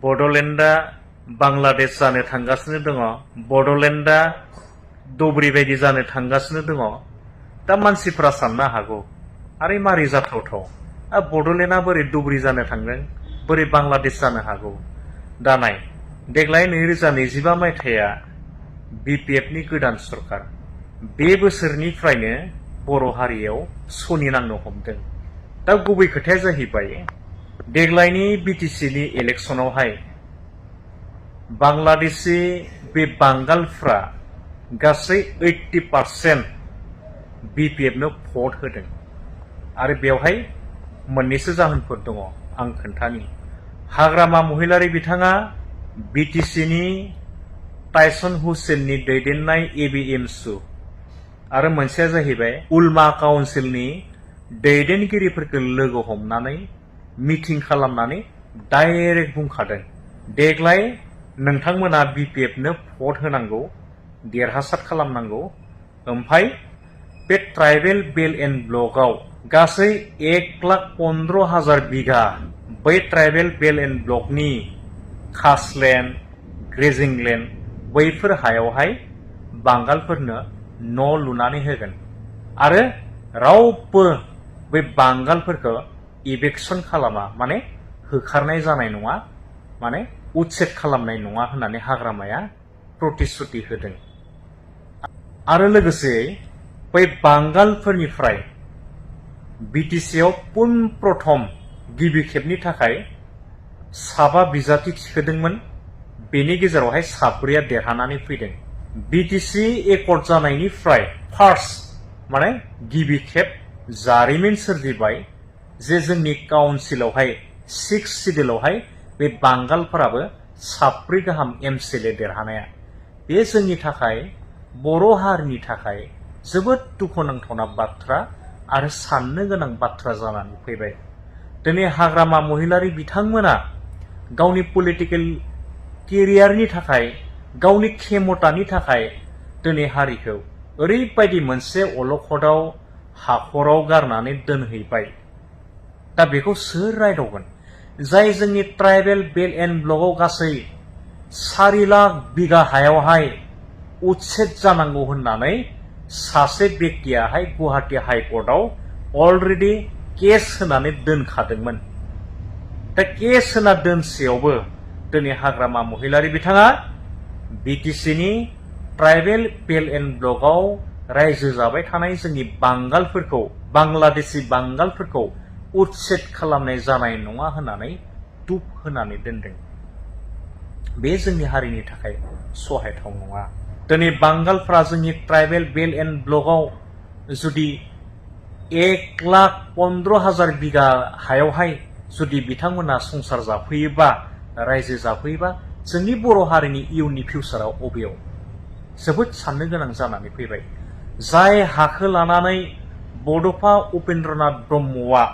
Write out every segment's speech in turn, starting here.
बड'लेण्डआ बांलादेश जानो थांगासिनो दङ, बड'लेण्डआ दब्रि बायदि जानो थांगासिनो दङ। दा मानसिफ्रा साननो हागौ आरे मारै जाथावथाव, बड'लेण्डआ बोरै दब्रि जानो थांदों, बोरै बांलादेश जानो हागौ। दा नाय, देग्लाय 2025 मायथाइया BPF नि गोदान सरकार, बे बोसोरनिफ्रायनो बर' हारियाव सनि नांनो हमदों। दा गुबै खोथाया जाहैबाय, देग्लायनि BTC नि इलेक्शनावहाय बांलादेशी बे बांगालफ्रा गासै 80% BPF नो भट होदों। आरो बेवहाय मोननैसो जाहोनफोर दङ, आं खोन्थानि। हाग्रामा महिलारी बिथाङा BTC नि टाइसन हुसेननि दैदेननाय ABMSU आरो मोनसेया जाहैबाय उलमा काउन्सिलनि दैदेनगिरिफोरखौ लोगो हमनानै मिटिं खालामनानै डाइरेक्ट बुंखादों, देग्लाय नोंथांमोना BPF नो भट होनांगौ, देरहासार खालामनांगौ। ओमफ्राय बे ट्राइबेल बेल्ट एन्ड ब्लकआव गासै 1,15,000 बिघा बै ट्राइबेल बेल्ट एन्ड ब्लकनि खासलेण्ड, ग्रेजिं लेण्ड बैफोर हायावहाय बांगालफोरनो न' लुनानै होगोन आरो रावबो बै बांगालफोरखौ इभेक्सन खालामा, माने होखारनाय जानाय नङा, माने उच्छेद खालामनाय नङा होननानै हाग्रामाया प्रतिश्रुति होदों। आरो लोगोसे बै बांगालफोरनिफ्राय BTC आव प्रथम गिबि खेबनि थाखाय 7 बिजाथि थिखोदोंमोन, बेनि गेजेरावहाय 4आ देरहानानै फैदों। BTC एकर्ड जानायनिफ्राय फार्स्ट माने गिबि खेब जारिमिन सोरजिबाय जे जोंनि काउन्सिलावहाय 6 सिडिउलावहाय बे बांगालफोराबो 4 गाहाम MCLA देरहानाया। बे जोंनि थाखाय, बर' हारिनि थाखाय जोबोद दुखुनांथावना बाथ्रा आरो साननो गोनां बाथ्रा जानानै फैबाय। दिनै हाग्रामा महिलारी बिथांमोना गावनि पलिटिकेल केरियारनि थाखाय, गावनि खेमतानि थाखाय दिनै हारिखौ ओरैबायदि मोनसे अलखदाव हाखराव गारनानै दोनहैबाय। दा बेखौ सोर रायदावगोन? जाय जोंनि ट्राइबेल बेल्ट एन्ड ब्लकआव गासै 4 लाख बिघा हायावहाय उच्छेद जानांगौ होननानै सासे बेक्तियाहाय गुवाहाटी हाइकर्टआव अलरेडि केस होनानै दोनखादोंमोन। दा केस होना दोनसेयावबो दिनै हाग्रामा महिलारी बिथाङा BTC नि ट्राइबेल बेल्ट एन्ड ब्लकआव रायजो जाबाय थानाय जोंनि बांगालफोरखौ, बांलादेशी बांगालफोरखौ उच्छेद खालामनाय जानाय नङा होननानै दुब होनानै दोनदों। बे जोंनि हारिनि थाखाय सहायथाव नङा। दिनै बांगालफ्रा जोंनि ट्राइबेल बेल्ट एन्ड ब्लकआव जुदि 1,15,000 बिघा हायावहाय जुदि बिथांमोना संसार जाफैयोबा, रायजो जाफैयोबा, जोंनि बर' हारिनि इयुननि फिउचाराव अबेयाव? जोबोद साननो गोनां जानानै फैबाय। जाय हाखौ लानानै बड'फा उपेन्द्रनाथ ब्रह्मआ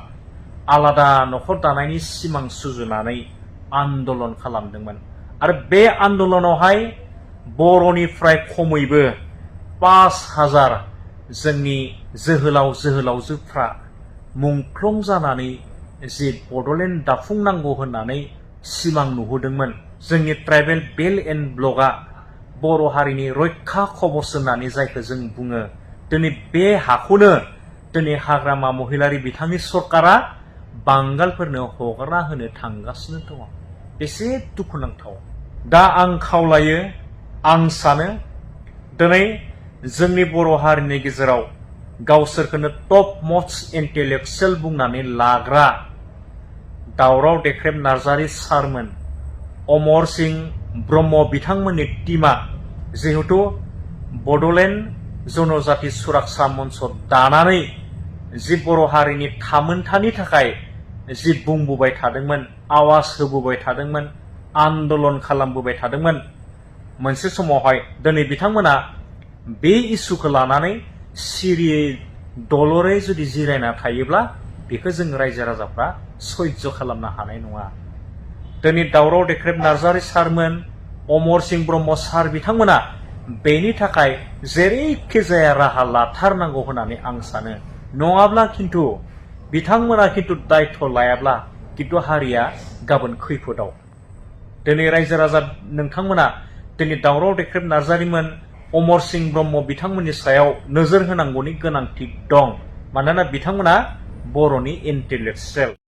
आलादा न'खर दानायनि सिमां सुजुनानै आन्दलन खालामदोंमोन आरो बे आन्दलनावहाय बर'निफ्राय खमैबो 5,000 जोंनि जोहोलाव जोहोलावजोफ्रा मुंख्लं जानानै जे बड'लेण्ड दाफुंनांगौ होननानै सिमां नुहोदोंमोन। जोंनि ट्राइबेल बेल्ट एन्ड ब्लकआ बर' हारिनि रैखा कवच होननानै जायखौ जों बुङो, दिनै बे हाखौनो दिनै हाग्रामा महिलारी बिथांनि सरकारा बांगालफोरनो हगारना होनो थांगासिनो दङ। बेसे दुखुनांथाव। दा आं खावलायो, आं सानो दिनै जोंनि बर' हारिनि गेजेराव गावसोरखौनो टप मोस्ट इन्टेलेक्चुयेल बुंनानै लाग्रा दावराव देख्रेब नार्जारी सारमोन, अमर सिंह ब्रह्म बिथांमोननि टीमा जिहेतु बड'लेण्ड जनजाति सुरक्षा मन्च दानानै जि बर' हारिनि थामोनथानि थाखाय जि बुंबोबाय थादोंमोन, आवाज होबोबाय थादोंमोन, आन्दलन खालामबोबाय थादोंमोन, मोनसे समावहाय दिनै बिथांमोना बे इस्युखौ लानानै सिरियै दलरै जुदि जिरायना थायोब्ला बेखौ जों रायजो राजाफ्रा सैज्य खालामनो हानाय नङा। दिनै दावराव देख्रेब नार्जारी सारमोन, अमर सिंह ब्रह्म सार बिथांमोना बेनि थाखाय जेरैखि जाया राहा लाथारनांगौ होननानै आं सानो। नङाब्ला खिन्थु बिथांमोना खिन्थु दायित्व लायाब्ला खिन्थु हारिया गाबोन खैफोदाव। दिनै रायजो राजा नोंथांमोना दिनै दावराव देख्रेब नार्जारिमोन, अमर सिंह ब्रह्म बिथांमोननि सायाव नोजोर होनांगौनि गोनांथि दं। मानोना बिथांमोना बर'नि इन्टेलेक्सुयेल।